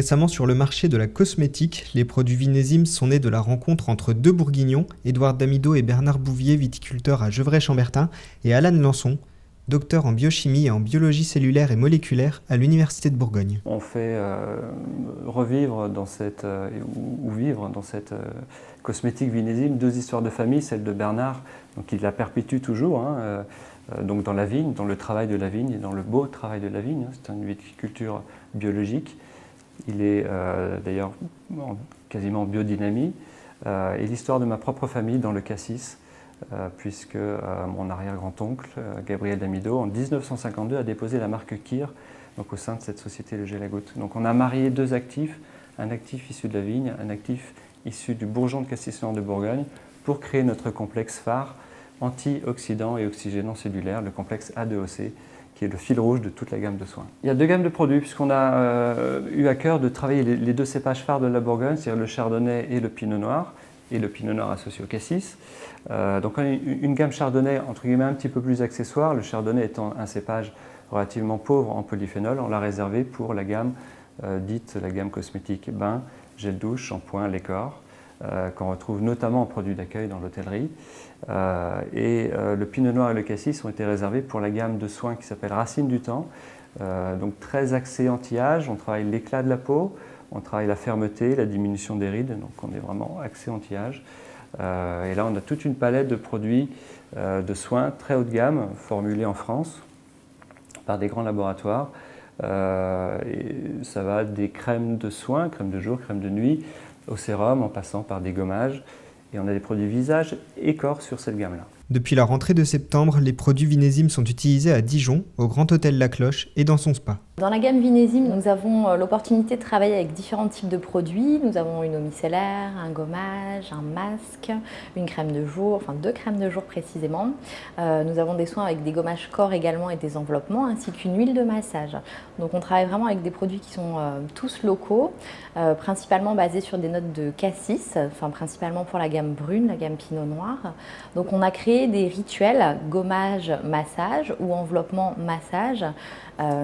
Récemment sur le marché de la cosmétique, les produits Vinésime sont nés de la rencontre entre deux bourguignons, Édouard Damido et Bernard Bouvier, viticulteurs à Gevrey-Chambertin, et Alan Lançon, docteur en biochimie et en biologie cellulaire et moléculaire à l'Université de Bourgogne. On fait revivre ou vivre dans cette cosmétique Vinésime deux histoires de famille, celle de Bernard, donc il la perpétue toujours, donc dans la vigne, dans le travail de la vigne et dans le beau travail de la vigne. C'est une viticulture biologique. Il est d'ailleurs quasiment en biodynamie. Et l'histoire de ma propre famille dans le cassis, puisque mon arrière-grand-oncle, Gabriel Damido, en 1952 a déposé la marque Kir donc au sein de cette société Le Gel à Gouttes. Donc on a marié deux actifs, un actif issu de la vigne, un actif issu du bourgeon de Cassis-Nord de Bourgogne, pour créer notre complexe phare antioxydant et oxygénant cellulaire, le complexe A2OC, qui est le fil rouge de toute la gamme de soins. Il y a deux gammes de produits, puisqu'on a eu à cœur de travailler les deux cépages phares de la Bourgogne, c'est-à-dire le chardonnay et le pinot noir, et le pinot noir associé au cassis. Donc on a une gamme chardonnay entre guillemets un petit peu plus accessoire, le chardonnay étant un cépage relativement pauvre en polyphénol, on l'a réservé pour la gamme dite la gamme cosmétique bain, gel douche, shampoing, lait corps, qu'on retrouve notamment en produits d'accueil dans l'hôtellerie. Le pinot noir et le cassis ont été réservés pour la gamme de soins qui s'appelle Racine du temps, donc très axé anti-âge, on travaille l'éclat de la peau, on travaille la fermeté, la diminution des rides, donc on est vraiment axé anti-âge. Et là on a toute une palette de produits de soins très haut de gamme, formulés en France par des grands laboratoires. Et ça va des crèmes de soins, crème de jour, crème de nuit, au sérum, en passant par des gommages. Et on a des produits visage et corps sur cette gamme-là. Depuis la rentrée de septembre, les produits Vinésime sont utilisés à Dijon, au Grand Hôtel La Cloche et dans son spa. Dans la gamme Vinésime, nous avons l'opportunité de travailler avec différents types de produits. Nous avons une eau micellaire, un gommage, un masque, une crème de jour, enfin 2 crèmes de jour précisément. Nous avons des soins avec des gommages corps également et des enveloppements, ainsi qu'une huile de massage. Donc on travaille vraiment avec des produits qui sont tous locaux, principalement basés sur des notes de cassis, enfin principalement pour la gamme brune, la gamme pinot noir. Donc on a créé des rituels gommage, massage ou enveloppement, massage,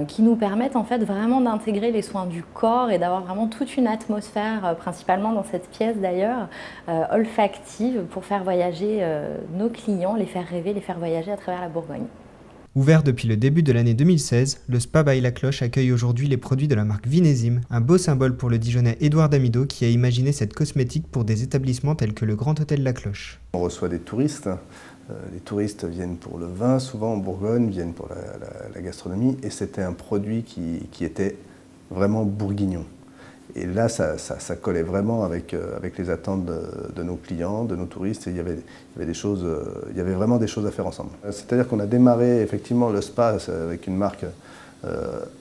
qui nous permettent en fait vraiment d'intégrer les soins du corps et d'avoir vraiment toute une atmosphère, principalement dans cette pièce d'ailleurs, olfactive pour faire voyager nos clients, les faire rêver, les faire voyager à travers la Bourgogne. Ouvert depuis le début de l'année 2016, le Spa by La Cloche accueille aujourd'hui les produits de la marque Vinésime, un beau symbole pour le Dijonnais Édouard Damido qui a imaginé cette cosmétique pour des établissements tels que le Grand Hôtel La Cloche. On reçoit des touristes. Les touristes viennent pour le vin, souvent en Bourgogne, viennent pour la gastronomie, et c'était un produit qui était vraiment bourguignon. Et là, ça collait vraiment avec les attentes de nos clients, de nos touristes, et il y avait vraiment des choses à faire ensemble. C'est-à-dire qu'on a démarré effectivement le spa avec une marque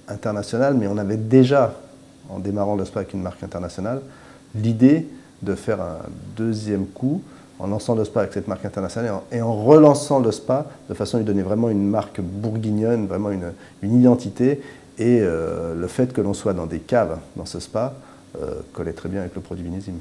internationale, mais on avait déjà, en démarrant le spa avec une marque internationale, l'idée de faire un deuxième coup en lançant le spa avec cette marque internationale et en relançant le spa de façon à lui donner vraiment une marque bourguignonne, vraiment une identité. Et le fait que l'on soit dans des caves dans ce spa collait très bien avec le produit Vinésime.